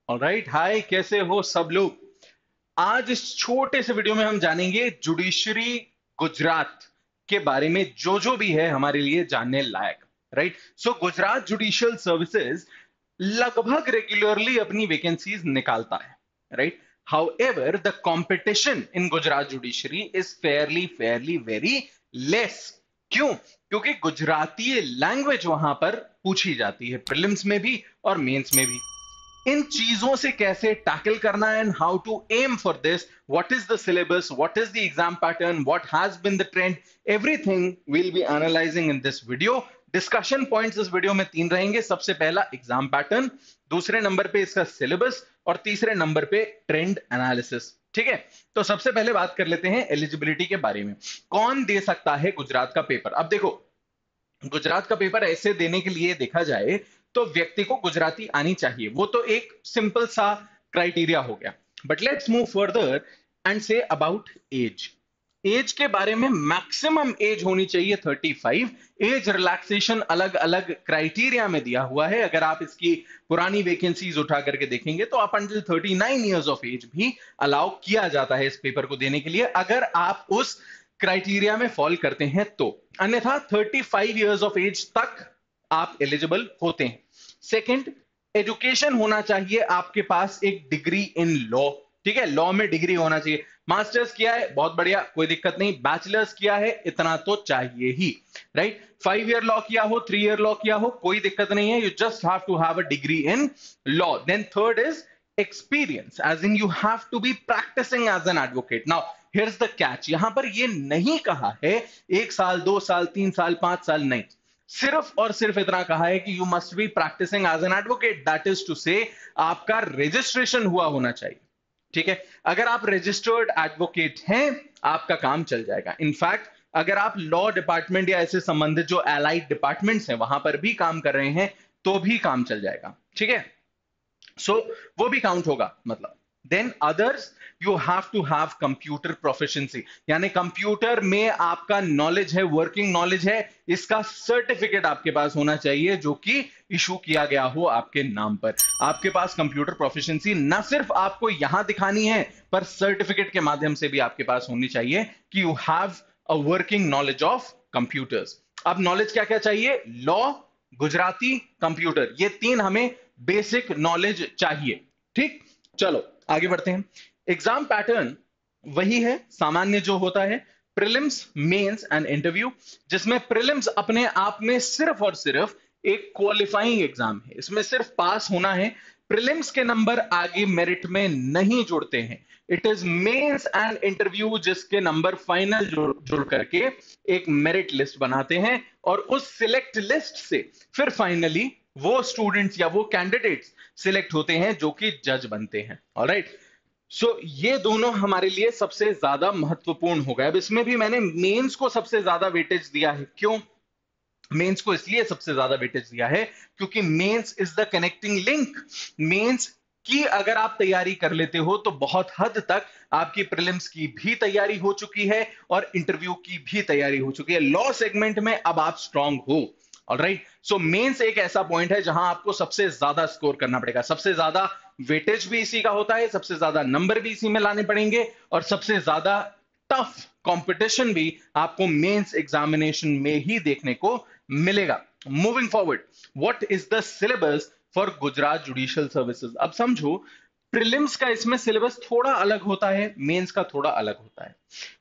Alright, हाय, कैसे हो सब लोग। आज इस छोटे से वीडियो में हम जानेंगे जुडिशरी गुजरात के बारे में, जो भी है हमारे लिए जानने लायक। राइट, सो गुजरात जुडिशियल सर्विसेज लगभग रेगुलरली अपनी वैकेंसीज निकालता है। Right, however the competition in Gujarat judiciary is fairly fairly very less. क्यों? क्योंकि गुजराती लैंग्वेज वहां पर पूछी जाती है, प्रीलिम्स में भी और मेंस में भी। इन चीजों से कैसे टैकल करना है and how to aim for this, what is the syllabus, what is the exam pattern, what has been the trend, everything will be analysing in this video. Discussion points इस video में तीन रहेंगे। सबसे पहला exam pattern, दूसरे number पे इसका syllabus और तीसरे नंबर पे ट्रेंड एनालिसिस। ठीक है, तो सबसे पहले बात कर लेते हैं एलिजिबिलिटी के बारे में। कौन दे सकता है गुजरात का पेपर? अब देखो, गुजरात का पेपर ऐसे देने के लिए देखा जाए तो व्यक्ति को गुजराती आनी चाहिए, वो तो एक सिंपल सा क्राइटेरिया हो गया। But let's move further and say about age. Age के बारे में मैक्सिमम एज होनी चाहिए 35। एज रिलैक्सेशन अलग अलग क्राइटेरिया में दिया हुआ है। अगर आप इसकी पुरानी वैकेंसीज उठा करके देखेंगे तो up until 39 years of age भी अलाउ किया जाता है इस पेपर को देने के लिए, अगर आप उस क्राइटेरिया में फॉल करते हैं तो। अन्यथा 35 इयर्स ऑफ एज तक आप एलिजिबल होते हैं। सेकंड, एजुकेशन होना चाहिए आपके पास एक डिग्री इन लॉ। ठीक है, लॉ में डिग्री होना चाहिए। मास्टर्स किया है, बहुत बढ़िया, कोई दिक्कत नहीं। बैचलर्स किया है, इतना तो चाहिए ही। राइट, 5 ईयर लॉ किया हो, 3 ईयर लॉ किया हो, कोई दिक्कत नहीं है। You just have to have a degree in law. Then third is experience, as in you have to be practising as an advocate. Now here's the catch, यहां पर ये नहीं कहा है 1 साल, 2 साल, 3 साल, 5 साल, नहीं। सिर्फ और सिर्फ इतना कहा है कि you must be practising as an advocate, that is to say आपका रजिस्ट्रेशन हुआ होना चाहिए। ठीक है, अगर आप रजिस्टर्ड एडवोकेट हैं आपका काम चल जाएगा। इनफैक्ट अगर आप लॉ डिपार्टमेंट या ऐसे संबंधित जो एलाइड डिपार्टमेंट्स हैं वहां पर भी काम कर रहे हैं तो भी काम चल जाएगा। ठीक है, सो वो भी काउंट होगा मतलब। Then others, you have to have computer proficiency, यानी कंप्यूटर में आपका नॉलेज है, वर्किंग नॉलेज है, इसका सर्टिफिकेट आपके पास होना चाहिए जो कि इशू किया गया हो आपके नाम पर। आपके पास कंप्यूटर प्रोफिशिएंसी ना सिर्फ आपको यहां दिखानी है, पर सर्टिफिकेट के माध्यम से भी आपके पास होनी चाहिए कि you have a working knowledge of computers. अब नॉलेज क्या क्या चाहिए? लॉ, गुजराती, कंप्यूटर, ये तीन हमें बेसिक नॉलेज चाहिए। ठीक, चलो आगे बढ़ते हैं। एग्जाम पैटर्न वही है सामान्य जो होता है, प्रीलिम्स, मेंस एंड इंटरव्यू। जिसमें प्रीलिम्स अपने आप में सिर्फ और सिर्फ एक क्वालिफाइंग एग्जाम है, इसमें सिर्फ पास होना है। प्रीलिम्स के नंबर आगे मेरिट में नहीं जुड़ते हैं। It is mains and interview जिसके नंबर फाइनल जुड़ करके एक मेरिट लिस्ट बनाते हैं, और उस सिलेक्ट लिस्ट से फिर फाइनली वो स्टूडेंट्स या वो कैंडिडेट्स सिलेक्ट होते हैं जो कि जज बनते हैं। ऑलराइट, सो ये दोनों हमारे लिए सबसे ज्यादा महत्वपूर्ण हो गए। अब इसमें भी मैंने मेंस को सबसे ज्यादा वेटेज दिया है। क्यों? मेंस को इसलिए सबसे ज्यादा वेटेज दिया है क्योंकि mains is the connecting link. Mains की अगर आप तैयारी कर लेते हो तो बहुत हद तक आपकी प्रीलिम्स की भी तैयारी हो चुकी है और इंटरव्यू की भी तैयारी हो चुकी है। लॉ सेगमेंट में अब आप स्ट्रांग हो। ऑलराइट, सो मेंस एक ऐसा पॉइंट है जहां आपको सबसे ज्यादा स्कोर करना पड़ेगा। सबसे ज्यादा वेटेज भी इसी का होता है, सबसे ज्यादा नंबर भी इसी में लाने पड़ेंगे, और सबसे ज्यादा टफ कंपटीशन भी आपको मेंस एग्जामिनेशन में ही देखने को मिलेगा। Moving forward, what is the syllabus for Gujarat judicial services? अब समझो, प्रीलिम्स का इसमें सिलेबस थोड़ा अलग होता है, मेंस का थोड़ा अलग होता है।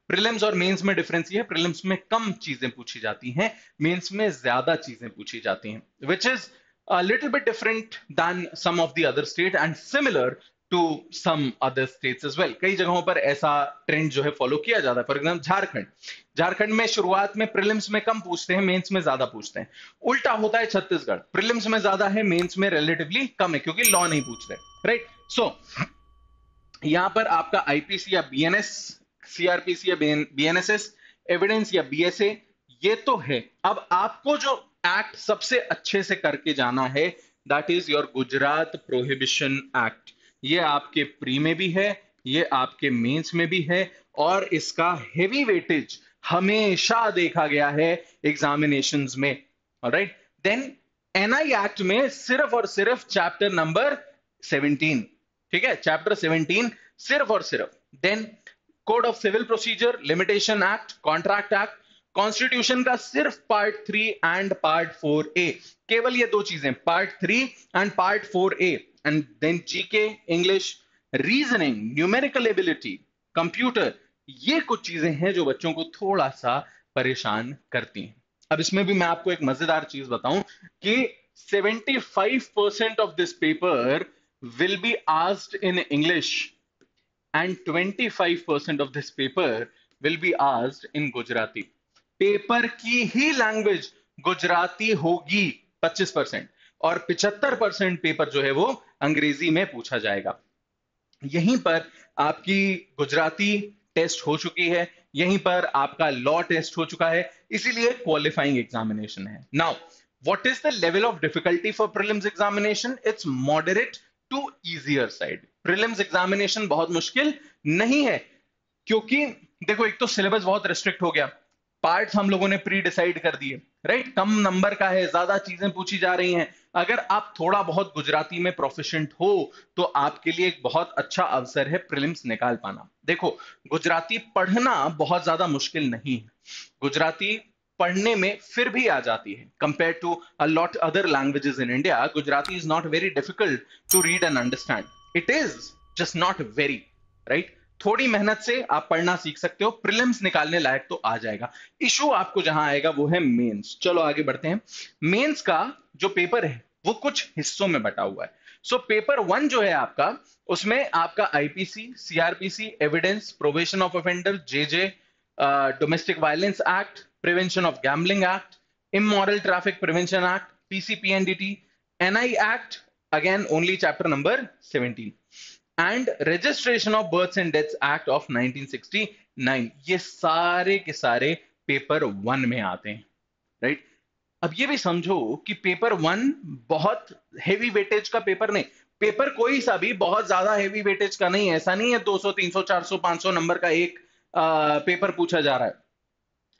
प्रीलिम्स और मेंस में डिफरेंस ये है, प्रीलिम्स में कम चीजें पूछी जाती हैं, मेंस में ज्यादा चीजें पूछी जाती हैं, which is a little bit different than some of the other state and similar to some other states as well। कई जगहों पर ऐसा ट्रेंड जो है फॉलो किया जाता है। फॉर एग्जाम्पल झारखंड में शुरुआत में प्रीलिम्स में कम पूछते हैं, मेंस में ज्यादा पूछते हैं। उल्टा होता है छत्तीसगढ़, प्रीलिम्स में ज्यादा है, मेंस में रिलेटिवली कम है क्योंकि लॉ नहीं पूछते। राइट, सो यहां पर आपका आईपीसी या बीएनएस, सीआरपीसी या बीएनएसएस, एविडेंस या बीएसए, ये तो है। अब आपको जो एक्ट सबसे अच्छे से करके जाना है, that is your Gujarat prohibition act. ये आपके प्री में भी है, ये आपके मेंस में भी है, और इसका हेवी वेटेज हमेशा देखा गया है एग्जामिनेशंस में। ऑलराइट, देन एनआई एक्ट में सिर्फ और सिर्फ चैप्टर नंबर 17, ठीक है, चैप्टर 17 सिर्फ और सिर्फ। Then code of civil procedure, limitation act, contract act, constitution का सिर्फ पार्ट 3 एंड पार्ट 4A, केवल ये दो चीजें, part 3 and part 4A। And then GK, English, reasoning, numerical ability, computer, ये कुछ चीजें हैं जो बच्चों को थोड़ा सा परेशान करती हैं। अब इसमें भी मैं आपको एक मजेदार चीज बताऊं कि 75% of this paper will be asked in English and 25% of this paper will be asked in Gujarati. Paper की ही लैंग्वेज गुजराती होगी 25%, और 75% पेपर जो है वो अंग्रेजी में पूछा जाएगा। यहीं पर आपकी गुजराती टेस्ट हो चुकी है, यहीं पर आपका लॉ टेस्ट हो चुका है, इसीलिए क्वालिफाइंग एग्जामिनेशन है। Now what is the level of difficulty for prelims examination? It's moderate to easier side. Prelims examination बहुत मुश्किल नहीं है, क्योंकि देखो एक तो सिलेबस बहुत रिस्ट्रिक्ट हो गया, पार्ट्स हम लोगों ने प्री डिसाइड कर दिए, राइट, कम नंबर का है, ज्यादा चीजें पूछी जा रही हैं। अगर आप थोड़ा बहुत गुजराती में प्रोफिशिएंट हो तो आपके लिए एक बहुत अच्छा अवसर है प्रीलिम्स निकाल पाना। देखो गुजराती पढ़ना बहुत ज्यादा मुश्किल नहीं है, गुजराती पढ़ने में फिर भी आ जाती है। Compare to a lot other languages in India, Gujarati is not very difficult to read and understand, it is just not very, right. थोड़ी मेहनत से आप पढ़ना सीख सकते हो, प्रीलिम्स निकालने लायक तो आ जाएगा। इशू आपको जहां आएगा वो है मेंस। चलो आगे बढ़ते हैं। मेंस का जो पेपर है वो कुछ हिस्सों में बटा हुआ है। सो पेपर 1 जो है आपका, उसमें आपका IPC, CrPC, evidence, probation of offender, JJ, domestic violence act, prevention of gambling act, immoral traffic prevention act, PCPNDT, NI act, again only chapter number 17, and registration of births and deaths act of 1969। ये सारे के सारे paper 1 में आते हैं, right. अब ये भी समझो कि पेपर 1 बहुत हेवी वेटेज का पेपर नहीं, पेपर कोई सा भी बहुत ज्यादा हेवी वेटेज का नहीं है। ऐसा नहीं है 200 300 400 500 नंबर का एक पेपर पूछा जा रहा है।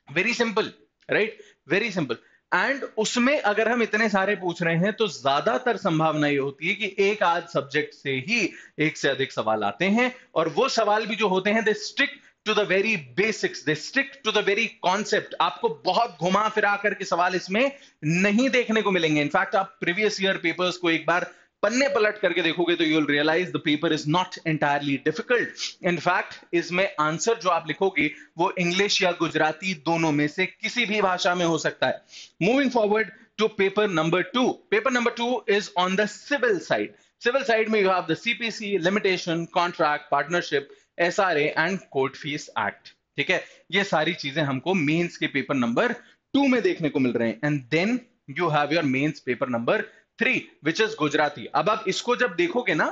Very simple, right, very simple. And उसमें अगर हम इतने सारे पूछ रहे हैं तो ज्यादातर संभावना ये होती है कि एक आध सब्जेक्ट से ही एक से अधिक सवाल आते हैं, और वो सवाल भी जो होते हैं they stick to the very basics, they stick to the very concept. आपको बहुत घुमा फिरा करके सवाल इसमें नहीं देखने को मिलेंगे। इनफैक्ट आप प्रीवियस ईयर पेपर्स को एक बार पन्ने पलट करके देखोगे तो you will realise the paper is not entirely difficult. In fact इसमें आंसर जो आप लिखोगे वो इंग्लिश या गुजराती दोनों में से किसी भी भाषा में हो सकता है। Moving forward to paper number 2। Paper number 2 is on the civil side. Civil side में you have the CPC, limitation, contract, partnership, SRA and court fees act. ठीक है, ये सारी चीजें हमको मेंस के पेपर नंबर 2 में देखने को मिल रहे हैं। And then you have your mains paper number 3 which is Gujarati. अब आप इसको जब देखोगे ना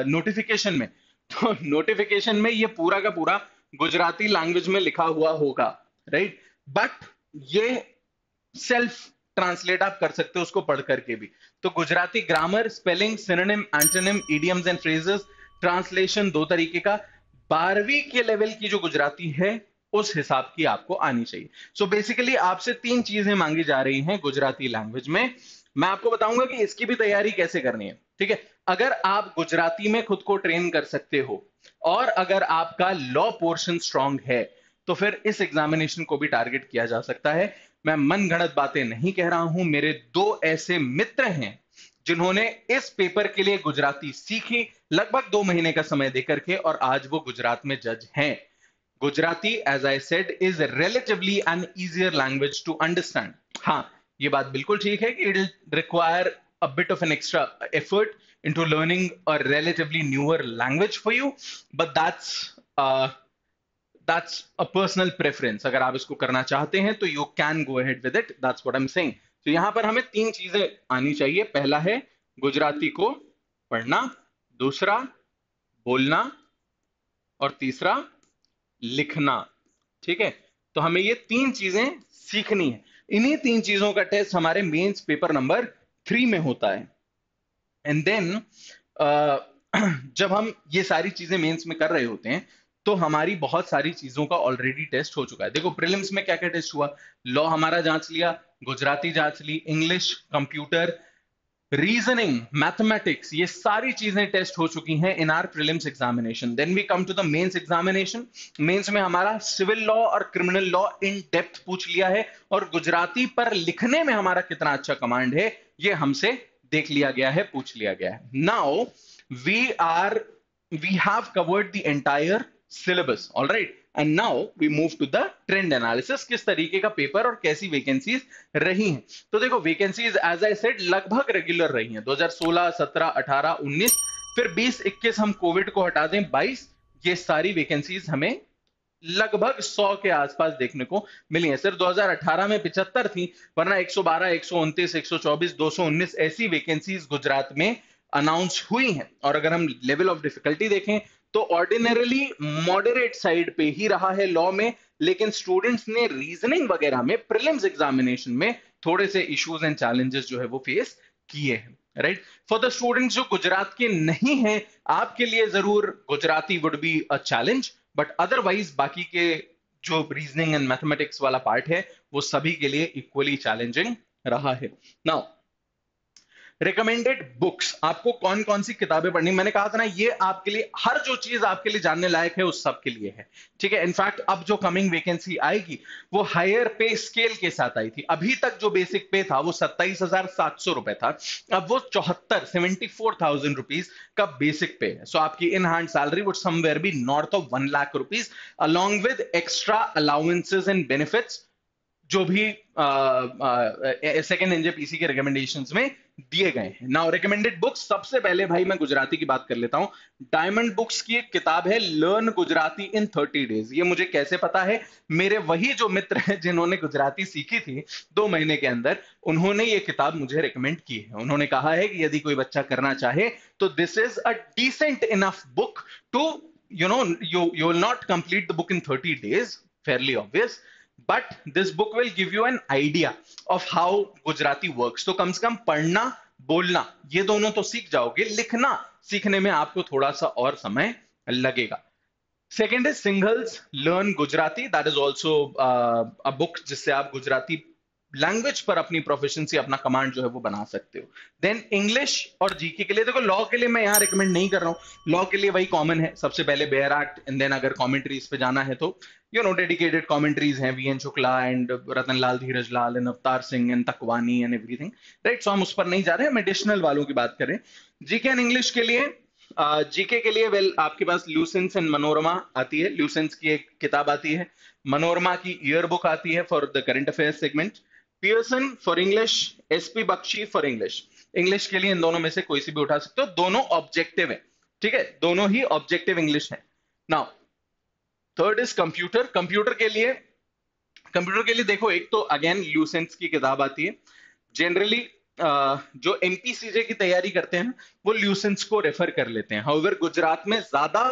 नोटिफिकेशन में, तो नोटिफिकेशन में ये पूरा का पूरा गुजराती लैंग्वेज में लिखा हुआ होगा, राइट, बट ये सेल्फ ट्रांसलेट आप कर सकते हो उसको पढ़ करके भी। तो Gujarati grammar, spelling, synonym, antonym, idioms and phrases, translation दो तरीके का। 12वीं के लेवल की जो गुजराती है उस हिसाब की आपको आनी चाहिए। सो बेसिकली आपसे 3 चीजें मांगी जा रही हैं गुजराती लैंग्वेज में। मैं आपको बताऊंगा कि इसकी भी तैयारी कैसे करनी है, ठीक है। अगर आप गुजराती में खुद को ट्रेन कर सकते हो और अगर आपका लॉ पोर्शन स्ट्रांग है तो फिर इस एग्जामिनेशन को भी टारगेट किया जा सकता है। मैं मन गढ़ंत बातें नहीं कह रहा हूं, मेरे 2 ऐसे मित्र हैं जिन्होंने इस पेपर के लिए गुजराती सीखी लगभग 2 महीने का समय देकर के, और आज वो गुजरात में जज हैं। Gujarati, as I said, is relatively an easier language to understand. हाँ, ये बात बिल्कुल ठीक है कि it will require a bit of an extra effort into learning a relatively newer language for you, but that's a personal preference. अगर आप इसको करना चाहते हैं तो you can go ahead with it, that's what I'm saying. तो यहां पर हमें 3 चीजें आनी चाहिए। पहला है गुजराती को पढ़ना, दूसरा बोलना, और तीसरा लिखना। ठीक है, तो हमें ये 3 चीजें सीखनी है। इन्हीं 3 चीजों का टेस्ट हमारे मेंस पेपर नंबर 3 में होता है। एंड देन जब हम ये सारी चीजें मेंस में कर रहे होते हैं तो हमारी बहुत सारी चीजों का ऑलरेडी टेस्ट हो चुका है। देखो प्रीलिम्स में क्या क्या टेस्ट हुआ, लॉ हमारा जांच लिया, गुजराती जांच ली, इंग्लिश, कंप्यूटर, रीजनिंग, मैथमेटिक्स, ये सारी चीजें टेस्ट हो चुकी हैं in our prelims examination. Then we come to the mains examination. Mains में हमारा सिविल लॉ और क्रिमिनल लॉ इन डेप्थ पूछ लिया है, और गुजराती पर लिखने में हमारा कितना अच्छा कमांड है ये हमसे देख लिया गया है, पूछ लिया गया है। Now we have covered the entire syllabus, all right, and now we move to the trend analysis। किस तरीके का पेपर और कैसी वैकेंसीज रही हैं। तो देखो वैकेंसीज एज आई सेड लगभग रेगुलर रही हैं। 2016, 17, 18, 19, फिर 20, 21 हम कोविड को हटा दें 22, ये सारी वैकेंसीज हमें लगभग 100 के आसपास देखने को मिली है। सिर्फ 2018 में 75 थी, वरना 112, 129, 124, 219 ऐसी वैकेंसीज गुजरात में अनाउंस हुई हैं। और अगर हम लेवल ऑफ डिफिकल्टी देखें तो ऑर्डिनरली मॉडरेट साइड पे ही रहा है लॉ में, लेकिन स्टूडेंट्स ने रीजनिंग वगैरह में प्रीलिम्स एग्जामिनेशन में थोड़े से इश्यूज एंड चैलेंजेस जो है वो फेस किए हैं, राइट। फॉर द स्टूडेंट्स जो गुजरात के नहीं हैं, आपके लिए जरूर Gujarati would be a challenge, but otherwise बाकी के जो रीजनिंग एंड मैथमेटिक्स वाला पार्ट है वो सभी के लिए इक्वली चैलेंजिंग रहा है। नाउ रिकमेंडेड बुक्स, आपको कौन कौन सी किताबें पढ़नी, मैंने कहा था ना ये आपके लिए, हर जो चीज आपके लिए जानने लायक है उस सब के लिए है, ठीक है। इनफैक्ट अब जो कमिंग वैकेंसी आएगी वो हायर पे स्केल के साथ आई थी। अभी तक जो बेसिक पे था वो 27,700 रुपए था, अब वो 74,000 रुपीज का बेसिक पे है। सो आपकी in hand salary would somewhere be north of 1 lakh rupees along with extra allowances and benefits जो भी सेकेंड एनजेपीसी के रिकमेंडेशंस में दिए गए हैं। नाउ रिकमेंडेड बुक्स, सबसे पहले भाई मैं गुजराती की बात कर लेता हूं। डायमंड बुक्स की एक किताब है लर्न गुजराती इन 30 डेज। ये मुझे कैसे पता है, मेरे वही जो मित्र हैं जिन्होंने गुजराती सीखी थी 2 महीने के अंदर, उन्होंने ये किताब मुझे रिकमेंड की है। उन्होंने कहा है कि यदि कोई बच्चा करना चाहे तो this is a decent enough book to you will not complete the book in 30 days, fairly obvious, but this book will give you an idea of how Gujarati works। तो कम से कम पढ़ना बोलना ये दोनों तो सीख जाओगे, लिखना सीखने में आपको थोड़ा सा और समय लगेगा। Second is singles learn Gujarati, that is also a book जिससे आप गुजराती लैंग्वेज पर अपनी प्रोफिशिएंसी, अपना कमांड जो है वो बना सकते हो। देन इंग्लिश और जीके के लिए, देखो लॉ के लिए मैं यहां रिकमेंड नहीं कर रहा हूं, लॉ के लिए वही कॉमन है, सबसे पहले बेयर एक्ट, एंड देन अगर कमेंट्रीज पे जाना है तो डेडिकेटेड कमेंट्रीज हैं, VN Shukla and Ratanlal Dhirajlal and Avtar Singh and Takwani and everything, right. So हम उस पर नहीं जा रहे, हम एडिशनल वालों की बात करें। जीके एंड इंग्लिश के लिए, जीके के लिए वेल आपके पास ल्यूसेंस एंड मनोरमा आती है। ल्यूसेंस की एक किताब आती है, मनोरमा की ईयर बुक आती है for the current affairs segment, Pearson for English, SP Bakshi for English. English के लिए इन दोनों में से कोई सी भी उठा सकते हो, दोनों ऑब्जेक्टिव है, ठीक है, दोनों ही ऑब्जेक्टिव इंग्लिश है। Now third is computer. Computer के लिए देखो, एक तो अगेन ल्यूसेंस की किताब आती है। जनरली जो एमपीसीजे की तैयारी करते हैं वो ल्यूसेंस को रेफर कर लेते हैं। हाउएवर गुजरात में ज्यादा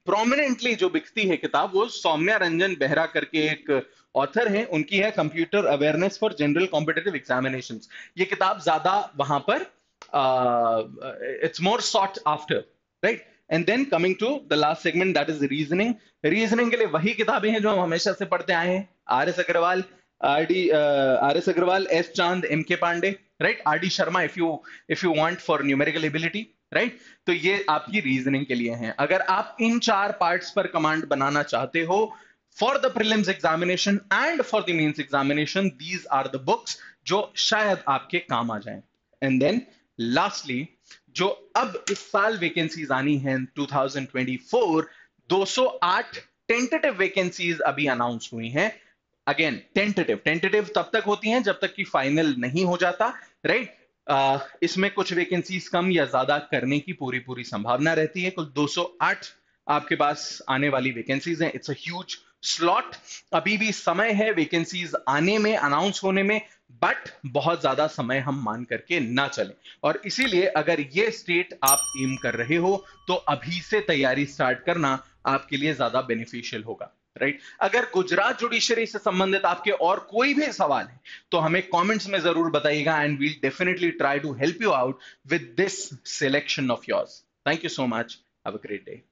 प्रोमिनेंटली जो बिकती है किताब वो सौम्या रंजन बेहरा करके एक ऑथर हैं, उनकी है computer awareness for general competitive examinations. ये किताब ज्यादा वहां पर it's more sought after, right. And then coming to the last segment that is reasoning. Reasoning के लिए वही किताबें हैं जो हम हमेशा से पढ़ते आए हैं, R S Agarwal, S Chand, M K Pandey, right, R D Sharma if you want for numerical ability, right. तो ये आपकी रीजनिंग के लिए हैं। अगर आप इन 4 पार्ट्स पर कमांड बनाना चाहते हो for the prelims examination and for the mains examination, these are the books जो शायद आपके काम आ जाएं। एंड देन लास्टली, जो अब इस साल वैकेंसीज आनी है 2024, 208 टेंटेटिव वैकेंसीज अभी अनाउंस हुई हैं। अगेन टेंटेटिव तब तक होती हैं जब तक कि फाइनल नहीं हो जाता, राइट। इसमें कुछ वैकेंसीज कम या ज्यादा करने की पूरी संभावना रहती है। कुल 208 आपके पास आने वाली वैकेंसीज हैं। इट्स अ ह्यूज स्लॉट, अभी भी समय है वैकेंसीज आने में, अनाउंस होने में, बट बहुत ज्यादा समय हम मान करके ना चलें। और इसीलिए अगर ये स्टेट आप एम कर रहे हो तो अभी से तैयारी स्टार्ट करना आपके लिए ज्यादा बेनिफिशियल होगा, राइट। अगर गुजरात जुडिशरी से संबंधित आपके और कोई भी सवाल है तो हमें कमेंट्स में जरूर बताइएगा, and we'll definitely try to help you out with this selection of yours. Thank you so much, have a great day.